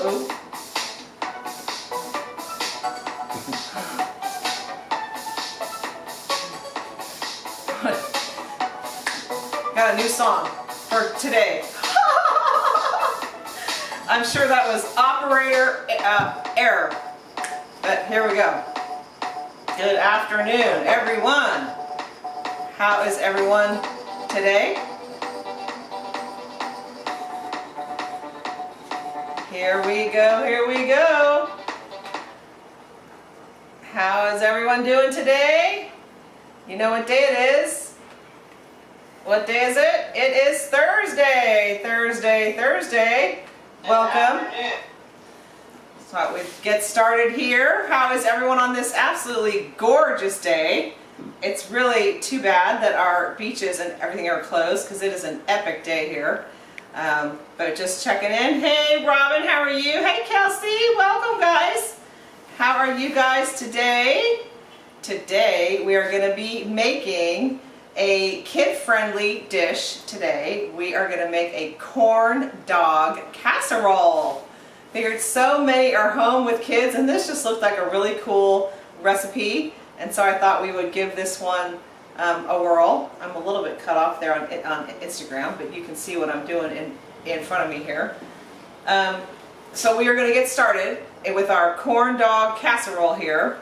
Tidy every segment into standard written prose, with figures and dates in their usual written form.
Uh-oh. Got a new song for today. I'm sure that was operator error, but here we go. Good afternoon, everyone. How is everyone today? Here we go, here we go. How is everyone doing today? You know what day it is? What day is it? It is Thursday. Thursday. Welcome. So we get started here. How is everyone on this absolutely gorgeous day? It's really too bad that our beaches and everything are closed because it is an epic day here. But just checking in. Hey Robin, how are you? Hey Kelsey, welcome guys. How are you guys today? Today we are going to be making a kid-friendly dish today. We are going to make a corn dog casserole. Figured so many are home with kids and this just looked like a really cool recipe, and so I thought we would give this one a whirl. I'm a little bit cut off there on Instagram, but you can see what I'm doing in front of me here. So we are going to get started with our corn dog casserole here.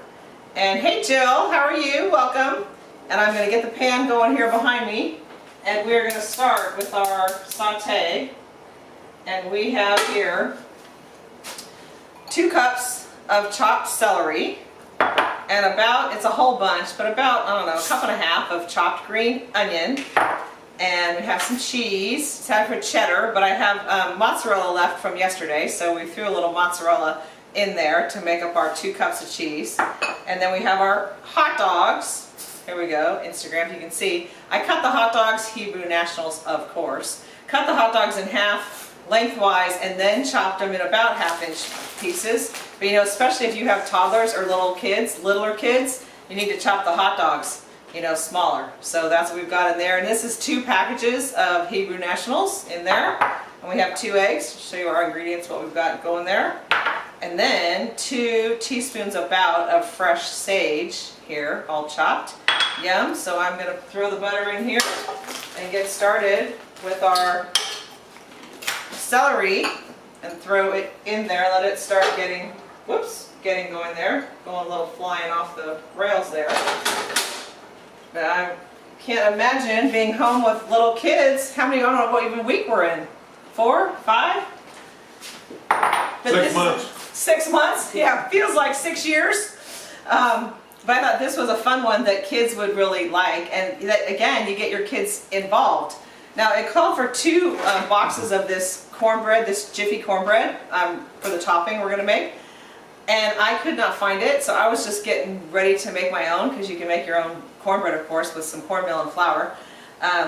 And hey Jill, how are you? Welcome. And I'm going to get the pan going here behind me. And we're going to start with our sauté. And we have here 2 cups of chopped celery. And about, it's a whole bunch, but about, I don't know, 1.5 cups of chopped green onion. And we have some cheese. It's had for cheddar, but I have mozzarella left from yesterday, so we threw a little mozzarella in there to make up our 2 cups of cheese. And then we have our hot dogs. Here we go, Instagram, you can see. I cut the hot dogs, Hebrew Nationals, of course. Cut the hot dogs in half, lengthwise, and then chopped them in about 1/2-inch pieces. But you know, especially if you have toddlers or littler kids, you need to chop the hot dogs, you know, smaller. So that's what we've got in there. And this is 2 packages of Hebrew Nationals in there. And we have 2 eggs. I'll show you our ingredients, what we've got going there. And then 2 teaspoons about of fresh sage here, all chopped. Yum. So I'm going to throw the butter in here and get started with our celery and throw it in there. Let it start getting, getting going there. Going a little flying off the rails there. But I can't imagine being home with little kids. How many, I don't know what even week we're in. 4, 5? But 6 months. 6 months? Yeah, feels like 6 years. But I thought this was a fun one that kids would really like, and that, again, you get your kids involved. Now it called for 2 boxes of this cornbread, this Jiffy cornbread for the topping we're going to make, and I could not find it, so I was just getting ready to make my own, because you can make your own cornbread, of course, with some cornmeal and flour,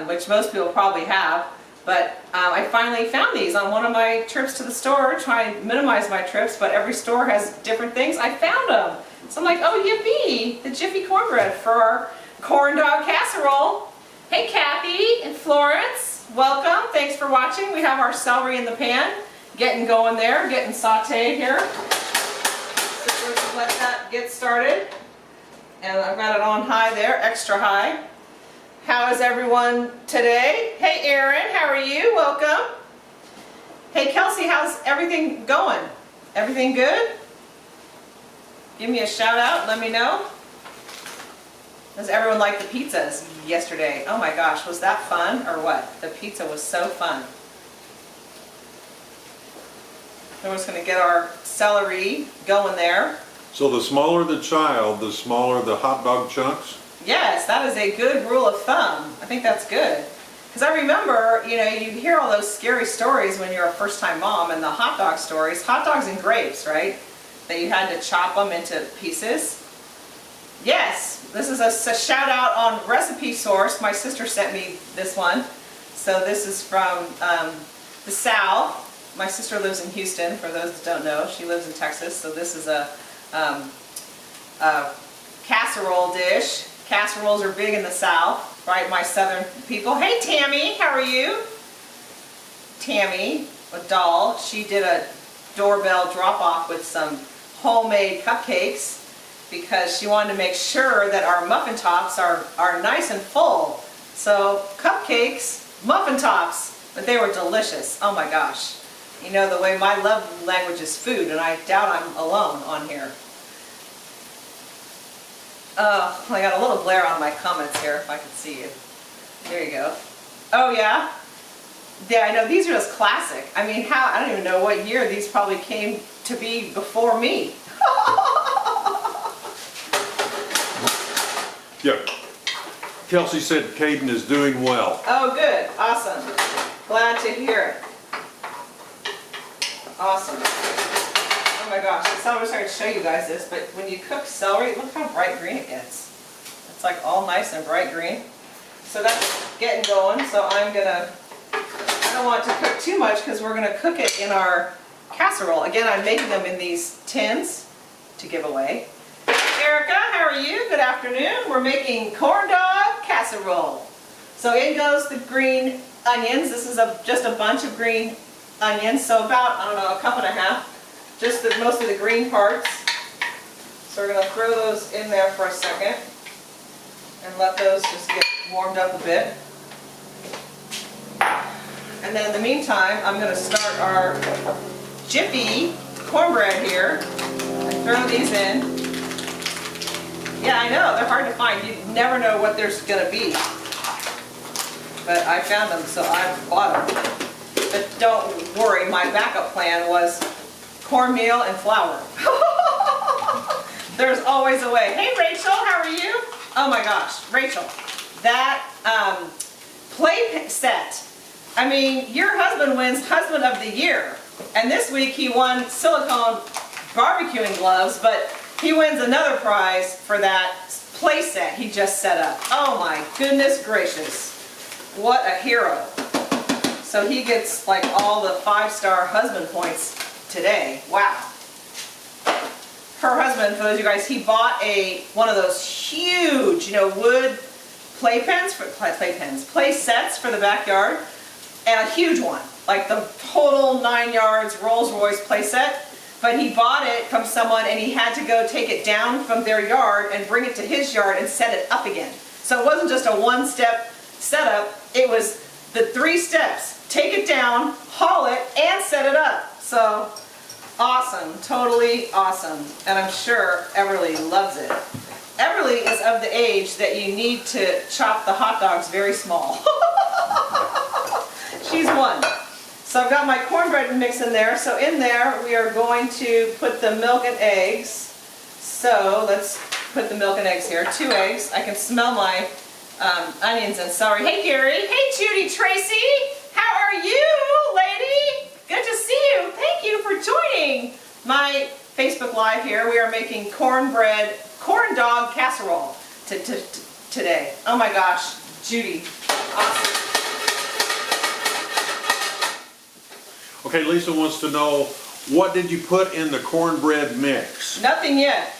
which most people probably have. But I finally found these on one of my trips to the store, trying to minimize my trips, but every store has different things. I found them. So I'm like, oh yippee, the Jiffy cornbread for our corn dog casserole. Hey Kathy and Florence, welcome. Thanks for watching. We have our celery in the pan, getting going there, getting sauteed here. So let's let that get started. And I've got it on high there, extra high. How is everyone today? Hey Erin, how are you? Welcome. Hey Kelsey, how's everything going? Everything good? Give me a shout out, let me know. Does everyone like the pizzas yesterday? Oh my gosh, was that fun or what? The pizza was so fun. So we're just going to get our celery going there. So the smaller the child, the smaller the hot dog chunks? Yes, that is a good rule of thumb. I think that's good. Because I remember, you know, you hear all those scary stories when you're a first-time mom, and the hot dog stories, hot dogs and grapes, right? That you had to chop them into pieces. Yes, this is a shout out on Recipe Source. My sister sent me this one. So this is from the South. My sister lives in Houston, for those that don't know. She lives in Texas, so this is a casserole dish. Casseroles are big in the South, right? My Southern people. Hey Tammy, how are you? Tammy, a doll. She did a doorbell drop-off with some homemade cupcakes because she wanted to make sure that our muffin tops are nice and full. So cupcakes, muffin tops, but they were delicious. Oh my gosh. You know, the way my love language is food, and I doubt I'm alone on here. I got a little glare on my comments here, if I can see you. There you go. Oh yeah? Yeah, I know, these are just classic. I mean, I don't even know what year these probably came to be before me. Yeah. Kelsey said Caden is doing well. Oh good, awesome. Glad to hear it. Awesome. Oh my gosh, I was sorry to show you guys this, but when you cook celery, look how bright green it gets. It's like all nice and bright green. So that's getting going, so I don't want to cook too much because we're going to cook it in our casserole. Again, I'm making them in these tins to give away. Erica, how are you? Good afternoon. We're making corn dog casserole. So in goes the green onions. This is just a bunch of green onions, so about, I don't know, a cup and a half. Just most of the green parts. So we're going to throw those in there for a second and let those just get warmed up a bit. And then in the meantime, I'm going to start our Jiffy cornbread here and throw these in. Yeah, I know, they're hard to find. You never know what there's going to be. But I found them, so I bought them. But don't worry, my backup plan was cornmeal and flour. There's always a way. Hey Rachel, how are you? Oh my gosh, Rachel, that play set. I mean, your husband wins Husband of the Year. And this week he won silicone barbecuing gloves, but he wins another prize for that play set he just set up. Oh my goodness gracious. What a hero. So he gets like all the 5-star husband points today. Wow. Her husband, for those of you guys, he bought one of those huge, wood play sets for the backyard, and a huge one, like the total 9 yards Rolls Royce play set. But he bought it from someone and he had to go take it down from their yard and bring it to his yard and set it up again. So it wasn't just a one-step setup, it was the 3 steps. Take it down, haul it, and set it up. So awesome, totally awesome. And I'm sure Everly loves it. Everly is of the age that you need to chop the hot dogs very small. She's 1. So I've got my cornbread mix in there. So in there we are going to put the milk and eggs. So let's put the milk and eggs here. 2 eggs. I can smell my onions and celery. Hey Gary. Hey Judy Tracy. How are you, lady? Good to see you. Thank you for joining my Facebook Live here. We are making corn dog casserole today. Oh my gosh, Judy. Awesome. Okay, Lisa wants to know, what did you put in the cornbread mix? Nothing yet.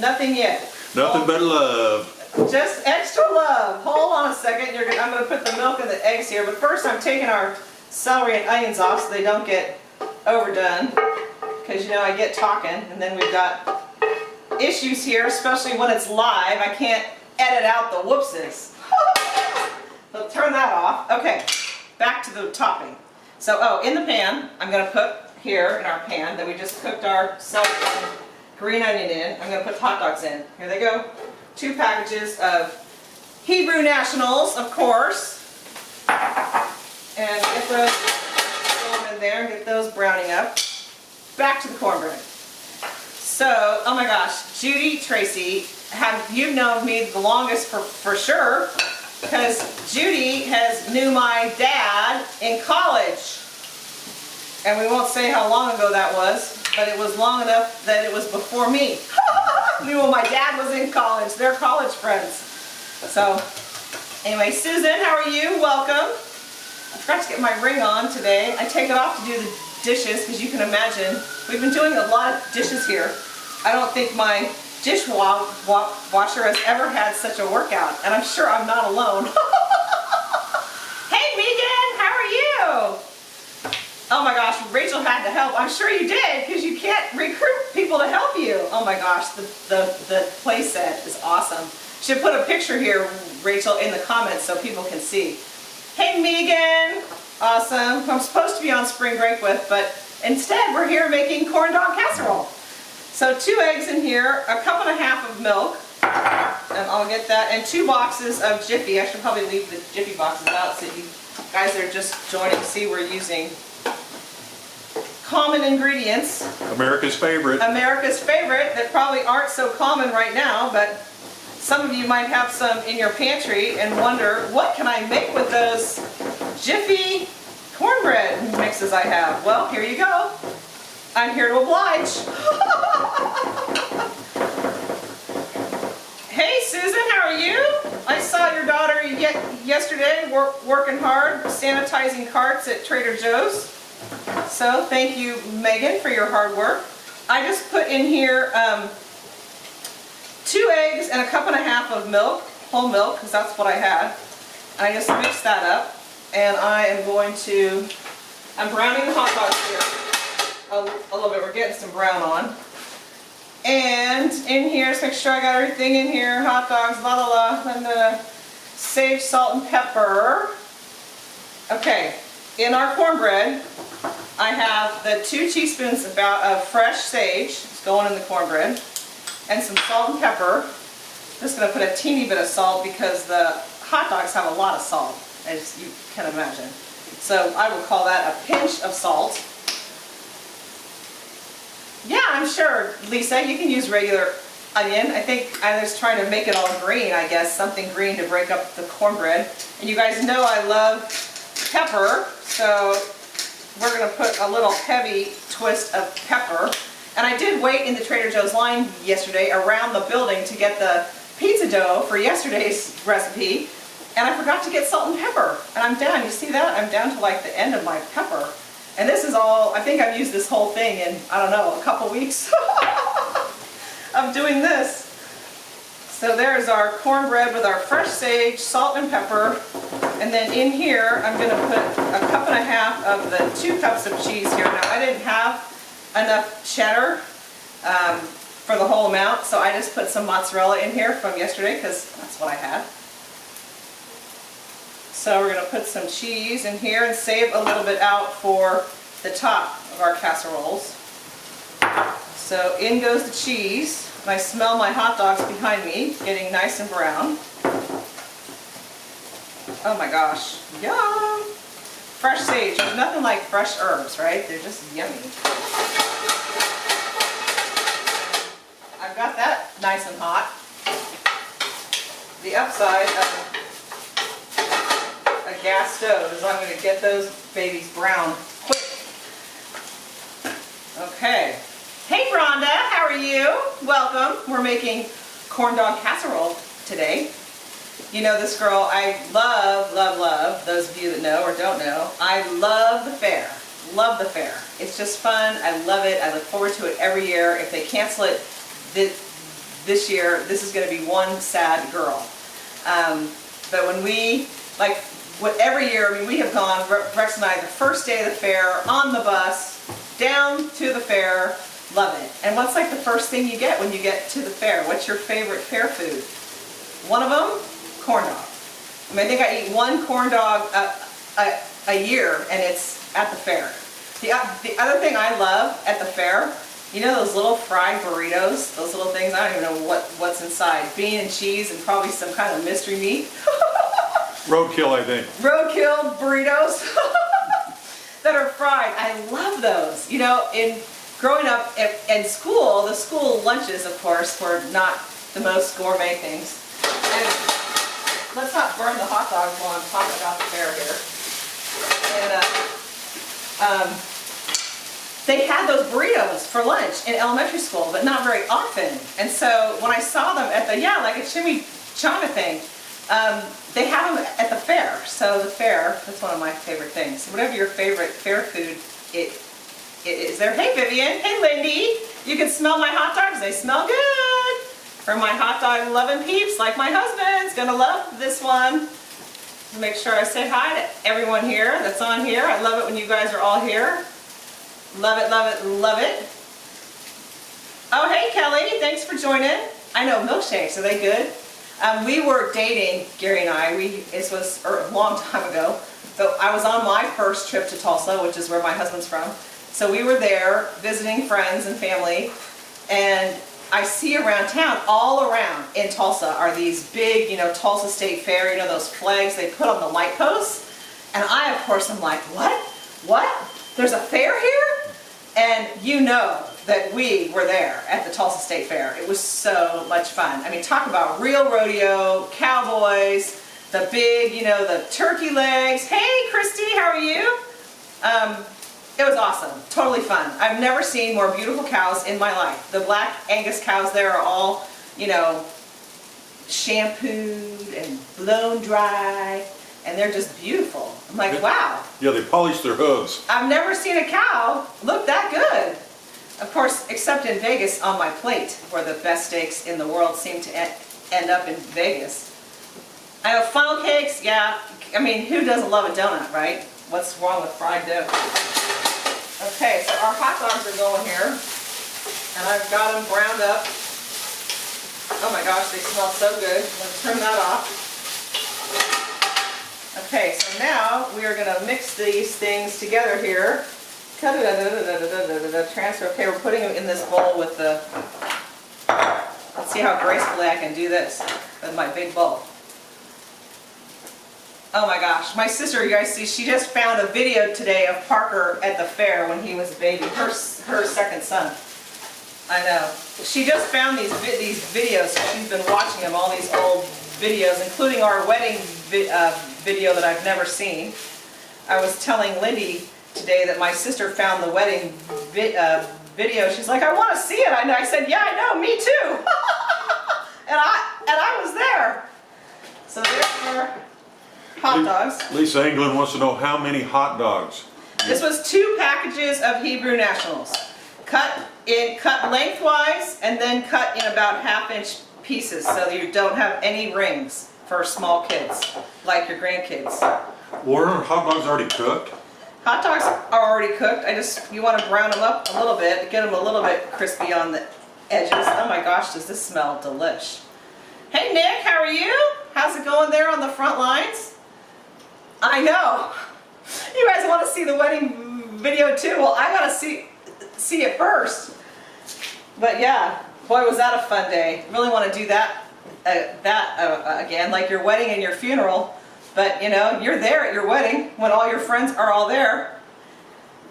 Nothing yet. Nothing but love. Just extra love. Hold on a second. I'm going to put the milk and the eggs here. But first I'm taking our celery and onions off so they don't get overdone. Because I get talking and then we've got issues here, especially when it's live. I can't edit out the whoopses. So turn that off. Okay, back to the topping. So, in the pan, I'm going to put here in our pan that we just cooked our celery and green onion in. I'm going to put hot dogs in. Here they go. 2 packages of Hebrew Nationals, of course. And get those throw them in there and get those browning up. Back to the cornbread. So, oh my gosh, Judy Tracy, have you known me the longest for sure? Because Judy knew my dad in college. And we won't say how long ago that was, but it was long enough that it was before me. When my dad was in college. They're college friends. So, anyway, Susan, how are you? Welcome. I forgot to get my ring on today. I take it off to do the dishes, because you can imagine, we've been doing a lot of dishes here. I don't think my dishwasher has ever had such a workout, and I'm sure I'm not alone. Hey Megan, how are you? Oh my gosh, Rachel had to help. I'm sure you did, because you can't recruit people to help you. Oh my gosh, the play set is awesome. Should put a picture here, Rachel, in the comments so people can see. Hey Megan, awesome. Who I'm supposed to be on spring break with, but instead we're here making corn dog casserole. So 2 eggs in here, a cup and a half of milk, and I'll get that, and 2 boxes of Jiffy. I should probably leave the Jiffy boxes out so you guys that are just joining see we're using common ingredients. America's favorite. America's favorite that probably aren't so common right now, but some of you might have some in your pantry and wonder, what can I make with those Jiffy cornbread mixes I have? Well, here you go. I'm here to oblige. Hey Susan, how are you? I saw your daughter yesterday working hard, sanitizing carts at Trader Joe's. So thank you, Megan, for your hard work. I just put in here 2 eggs and a cup and a half of milk, whole milk, because that's what I had. And I just mixed that up. And I am I'm browning the hot dogs here a little bit. We're getting some brown on. And in here, just make sure I got everything in here. Hot dogs, la la la. I'm gonna sage, salt, and pepper. Okay, in our cornbread, I have the 2 teaspoons of fresh sage. It's going in the cornbread. And some salt and pepper. I'm just gonna put a teeny bit of salt because the hot dogs have a lot of salt, as you can imagine. So I will call that a pinch of salt. Yeah, I'm sure, Lisa, you can use regular onion. I think I was trying to make it all green, I guess, something green to break up the cornbread. And you guys know I love pepper, so we're gonna put a little heavy twist of pepper. And I did wait in the Trader Joe's line yesterday around the building to get the pizza dough for yesterday's recipe, and I forgot to get salt and pepper. And I'm down, you see that? I'm down to like the end of my pepper. And this is all, I think I've used this whole thing in, I don't know, a couple weeks of doing this. So there's our cornbread with our fresh sage, salt and pepper. And then in here, I'm gonna put a cup and a half of the 2 cups of cheese here. Now I didn't have enough cheddar for the whole amount, so I just put some mozzarella in here from yesterday because that's what I had. So we're going to put some cheese in here and save a little bit out for the top of our casseroles. So in goes the cheese, and I smell my hot dogs behind me getting nice and brown. Oh my gosh, yum! Fresh sage, there's nothing like fresh herbs, right? They're just yummy. I've got that nice and hot. The upside of a gas stove is I'm going to get those babies brown quick. Okay. Hey Rhonda, how are you? Welcome. We're making corn dog casserole today. You know this girl, I love, love, love, those of you that know or don't know, I love the fair. Love the fair. It's just fun. I love it. I look forward to it every year. If they cancel it this year, this is going to be one sad girl. But when we, like, every year, I mean, we have gone, Rex and I, the first day of the fair, on the bus, down to the fair, love it. And what's like the first thing you get when you get to the fair? What's your favorite fair food? One of them? Corn dog. I mean, I think I eat 1 corn dog a year, and it's at the fair. The other thing I love at the fair, you know those little fried burritos? Those little things, I don't even know what's inside. Bean and cheese and probably some kind of mystery meat. Roadkill, I think. Roadkill burritos that are fried. I love those. You know, in growing up in school, the school lunches, of course, were not the most gourmet things. And let's not burn the hot dogs while I'm talking about the fair here. And they had those burritos for lunch in elementary school, but not very often. And so when I saw them at the, like a chimichanga thing, they have them at the fair. So the fair, that's one of my favorite things. Whatever your favorite fair food it is there. Hey Vivian, hey Lindy, you can smell my hot dogs, they smell good. For my hot dog loving peeps, like my husband's gonna love this one. Make sure I say hi to everyone here that's on here. I love it when you guys are all here. Love it, love it, love it. Oh, hey Kelly, thanks for joining. I know milkshakes, are they good? We were dating, Gary and I. This was a long time ago. So I was on my first trip to Tulsa, which is where my husband's from. So we were there visiting friends and family, and I see around town, all around in Tulsa, are these big, Tulsa State Fair, those flags they put on the light posts. And I, of course, am like, what? What? There's a fair here? And you know that we were there at the Tulsa State Fair. It was so much fun. I mean, talk about real rodeo, cowboys, the big, the turkey legs. Hey, Christy, how are you? It was awesome, totally fun. I've never seen more beautiful cows in my life. The black Angus cows there are all, shampooed and blown dry, and they're just beautiful. I'm like, wow. Yeah, they polish their hooves. I've never seen a cow look that good. Of course, except in Vegas on my plate, where the best steaks in the world seem to end up in Vegas. I know funnel cakes, yeah. I mean, who doesn't love a donut, right? What's wrong with fried dough? Okay, so our hot dogs are going here, and I've got them browned up. Oh my gosh, they smell so good. I'm going to turn that off. Okay, so now we are going to mix these things together here. Transfer. Okay, we're putting them in this bowl with the... Let's see how gracefully I can do this with my big bowl. Oh my gosh, my sister, you guys see, she just found a video today of Parker at the fair when he was a baby, her second son. I know. She just found these videos, so she's been watching them, all these old videos, including our wedding video that I've never seen. I was telling Lindy today that my sister found the wedding video. She's like, I want to see it. I said, yeah, I know, me too. and I was there. So there are hot dogs. Lisa England wants to know how many hot dogs. This was 2 packages of Hebrew Nationals, cut lengthwise and then cut in about 1/2-inch pieces so that you don't have any rings for small kids, like your grandkids. Weren't hot dogs already cooked? Hot dogs are already cooked. You want to brown them up a little bit to get them a little bit crispy on the edges. Oh my gosh, does this smell delish. Hey Nick, how are you? How's it going there on the front lines? I know. You guys want to see the wedding video too? Well, I got to see it first. But yeah, boy, was that a fun day. Really want to do that again, like your wedding and your funeral. But you're there at your wedding when all your friends are all there.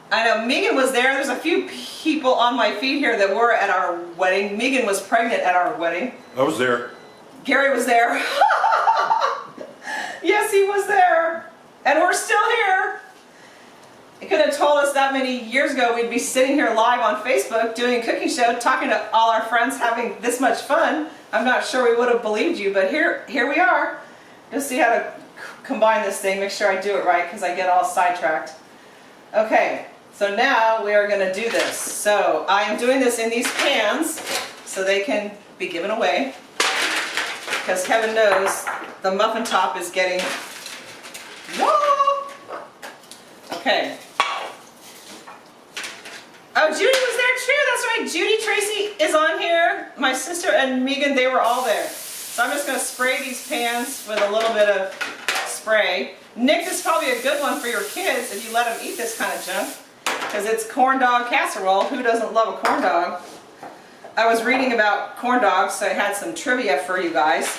I know Megan was there. There's a few people on my feed here that were at our wedding. Megan was pregnant at our wedding. I was there. Gary was there. Yes, he was there. And we're still here. You could have told us that many years ago we'd be sitting here live on Facebook doing a cooking show, talking to all our friends, having this much fun. I'm not sure we would have believed you, but here we are. Just see how to combine this thing, make sure I do it right because I get all sidetracked. Okay, so now we are going to do this. So I am doing this in these pans so they can be given away because heaven knows the muffin top is getting... Whoa! Okay. Oh, Judy was there too. That's right. Judy Tracy is on here. My sister and Megan, they were all there. So I'm just going to spray these pans with a little bit of spray. Nick, this is probably a good one for your kids if you let them eat this kind of junk because it's corn dog casserole. Who doesn't love a corn dog? I was reading about corn dogs, so I had some trivia for you guys.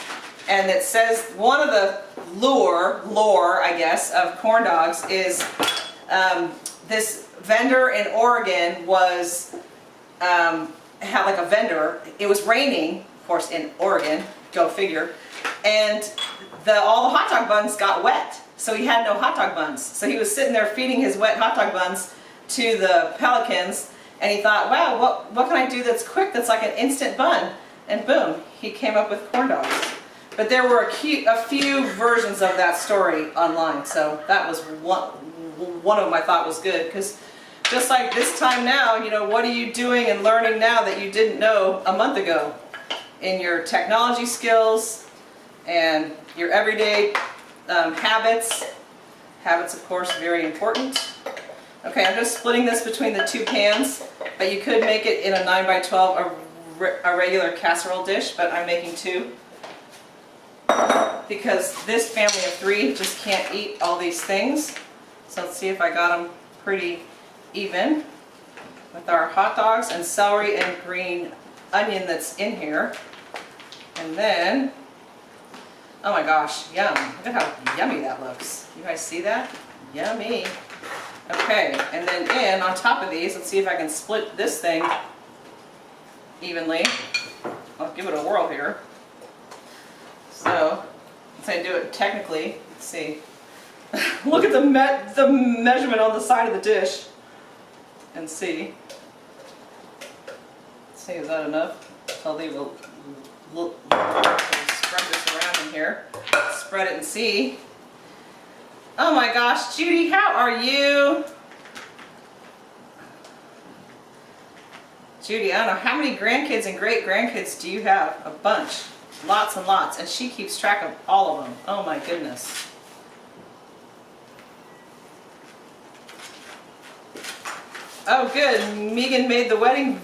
And it says one of the lore, I guess, of corn dogs is this vendor in Oregon was, had like a vendor. It was raining, of course, in Oregon, go figure. And all the hot dog buns got wet. So he had no hot dog buns. So he was sitting there feeding his wet hot dog buns to the pelicans. And he thought, wow, what can I do that's quick, that's like an instant bun? And boom, he came up with corn dogs. But there were a few versions of that story online. So that was one of them I thought was good. Because just like this time now, what are you doing and learning now that you didn't know a month ago? In your technology skills and your everyday habits. Habits, of course, very important. Okay, I'm just splitting this between the two pans, but you could make it in a 9x12, a regular casserole dish, but I'm making two. Because this family of three just can't eat all these things. So let's see if I got them pretty even with our hot dogs and celery and green onion that's in here. And then, oh my gosh, yum. Look at how yummy that looks. You guys see that? Yummy. Okay, and then in on top of these, let's see if I can split this thing evenly. I'll give it a whirl here. So, let's say do it technically. Let's see. Look at the measurement on the side of the dish. And see. Let's see, is that enough? I'll leave a little spread this around in here. Spread it and see. Oh my gosh, Judy, how are you? Judy, I don't know, how many grandkids and great-grandkids do you have? A bunch. Lots and lots. And she keeps track of all of them. Oh my goodness. Oh good, Megan made the wedding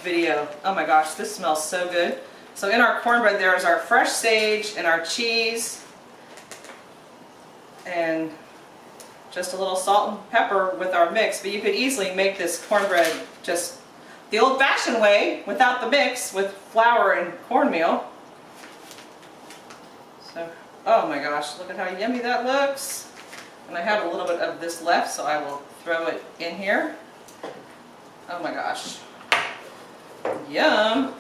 video. Oh my gosh, this smells so good. So in our cornbread there is our fresh sage and our cheese. And just a little salt and pepper with our mix, but you could easily make this cornbread just the old-fashioned way without the mix with flour and cornmeal. So, oh my gosh, look at how yummy that looks. And I have a little bit of this left, so I will throw it in here. Oh my gosh. Yum.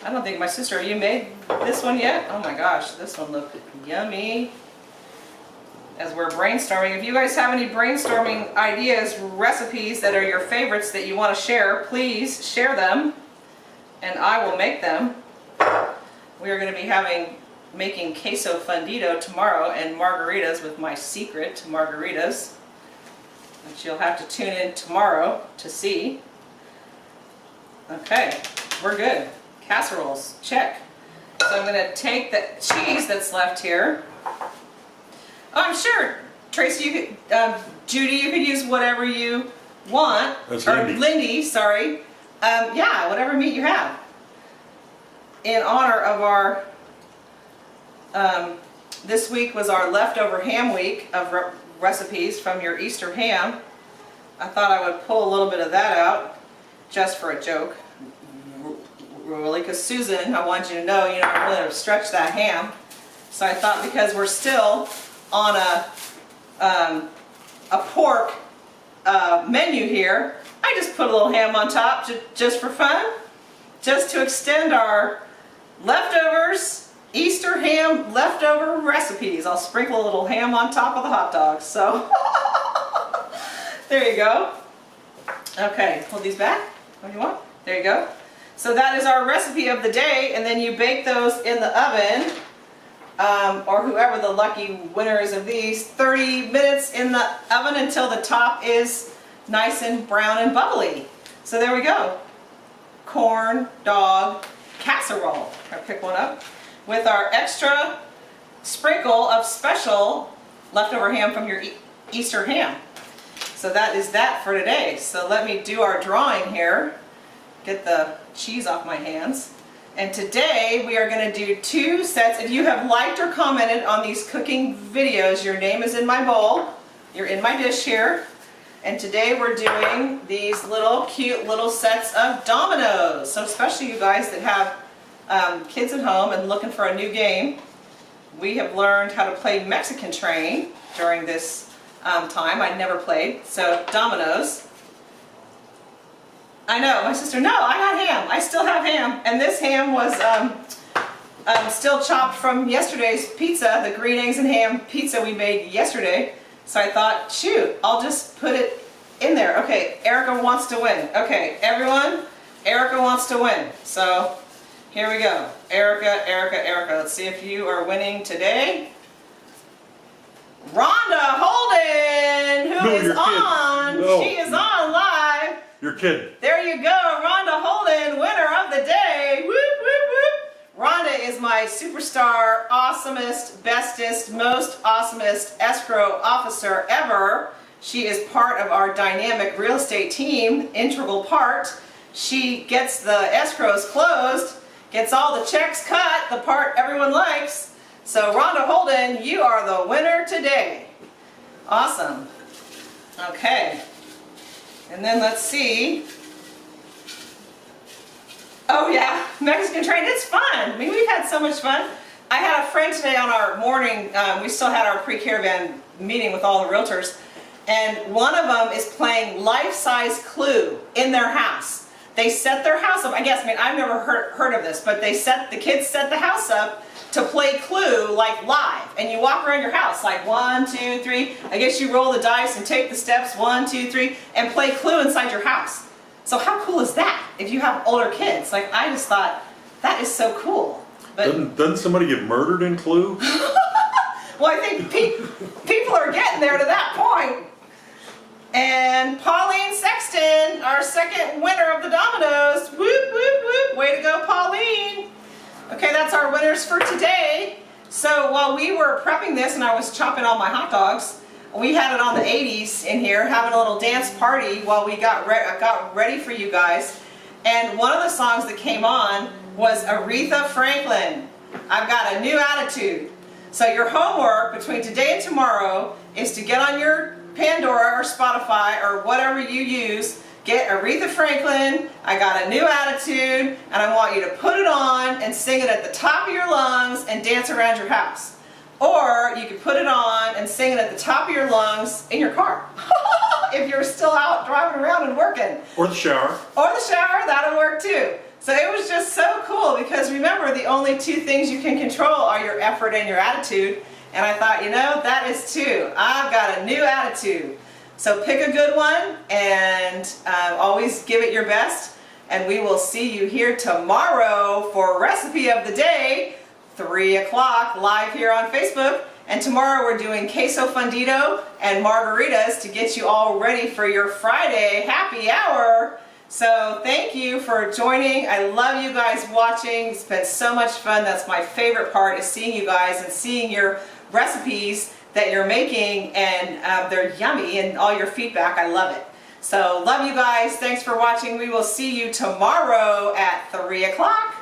I don't think my sister, you made this one yet? Oh my gosh, this one looked yummy. As we're brainstorming, if you guys have any brainstorming ideas, recipes that are your favorites that you want to share, please share them and I will make them. We are going to be making queso fundido tomorrow and margaritas with my secret to margaritas, which you'll have to tune in tomorrow to see. Okay, we're good. Casseroles, check. So I'm going to take the cheese that's left here. Oh, I'm sure, Tracy, you could, Judy, you could use whatever you want. That's or Lindy. Lindy, sorry. Yeah, whatever meat you have. In honor of our, this week was our leftover ham week of recipes from your Easter ham. I thought I would pull a little bit of that out, just for a joke, really, because Susan, I want you to know, you know, I really stretch that ham. So I thought because we're still on a pork menu here, I just put a little ham on top just for fun, just to extend our leftovers, Easter ham leftover recipes. I'll sprinkle a little ham on top of the hot dogs. So there you go. Okay, hold these back. What do you want? There you go. So that is our recipe of the day, and then you bake those in the oven. Or whoever the lucky winner is of these, 30 minutes in the oven until the top is nice and brown and bubbly. So there we go. Corn dog casserole. I pick one up with our extra sprinkle of special leftover ham from your Easter ham. So that is that for today. So let me do our drawing here. Get the cheese off my hands. And today we are going to do 2 sets. If you have liked or commented on these cooking videos, your name is in my bowl. You're in my dish here. And today we're doing these little cute little sets of dominoes. So especially you guys that have kids at home and looking for a new game, we have learned how to play Mexican Train during this time. I never played. So dominoes. I know, my sister, no, I got ham. I still have ham. And this ham was still chopped from yesterday's pizza, the green eggs and ham pizza we made yesterday. So I thought, shoot, I'll just put it in there. Okay, Erica wants to win. Okay, everyone, Erica wants to win. So here we go. Erica, Erica, Erica. Let's see if you are winning today. Rhonda Holden, who is on. No. She is on live. You're kidding. There you go, Rhonda Holden, winner of the day. Whoop, whoop, whoop. Rhonda is my superstar, awesomest, bestest, most awesomest escrow officer ever. She is part of our dynamic real estate team, integral part. She gets the escrows closed, gets all the checks cut, the part everyone likes. So Rhonda Holden, you are the winner today. Awesome. Okay. And then let's see. Oh yeah, Mexican train, it's fun. I mean, we've had so much fun. I had a friend today on our morning, we still had our pre-caravan meeting with all the realtors, and one of them is playing life-size Clue in their house. They set their house up, I guess, I mean, I've never heard of this, but the kids set the house up to play Clue like live, and you walk around your house like 1, 2, 3, I guess you roll the dice and take the steps 1, 2, 3, and play Clue inside your house. So how cool is that if you have older kids? Like, I just thought, that is so cool. But Doesn't somebody get murdered in Clue? well, I think people are getting there to that point. And Pauline Sexton, our second winner of the Dominoes. Whoop, whoop, whoop. Way to go, Pauline. Okay, that's our winners for today. So while we were prepping this and I was chopping all my hot dogs, we had it on the 80s in here, having a little dance party while we got ready for you guys. And one of the songs that came on was Aretha Franklin, I've Got a New Attitude. So your homework between today and tomorrow is to get on your Pandora or Spotify or whatever you use, get Aretha Franklin, I Got a New Attitude, and I want you to put it on and sing it at the top of your lungs and dance around your house. Or you could put it on and sing it at the top of your lungs in your car. If you're still out driving around and working. Or the shower. Or the shower, that'll work too. So it was just so cool because remember, the only two things you can control are your effort and your attitude. And I thought, you know, that is too. I've got a new attitude. So pick a good one and always give it your best. And we will see you here tomorrow for Recipe of the Day. 3 o'clock live here on Facebook, and tomorrow we're doing queso fundido and margaritas to get you all ready for your Friday happy hour. So thank you for joining. I love you guys watching. It's been so much fun. That's my favorite part, is seeing you guys and seeing your recipes that you're making, and they're yummy, and all your feedback. I love it. So love you guys. Thanks for watching. We will see you tomorrow at 3 o'clock.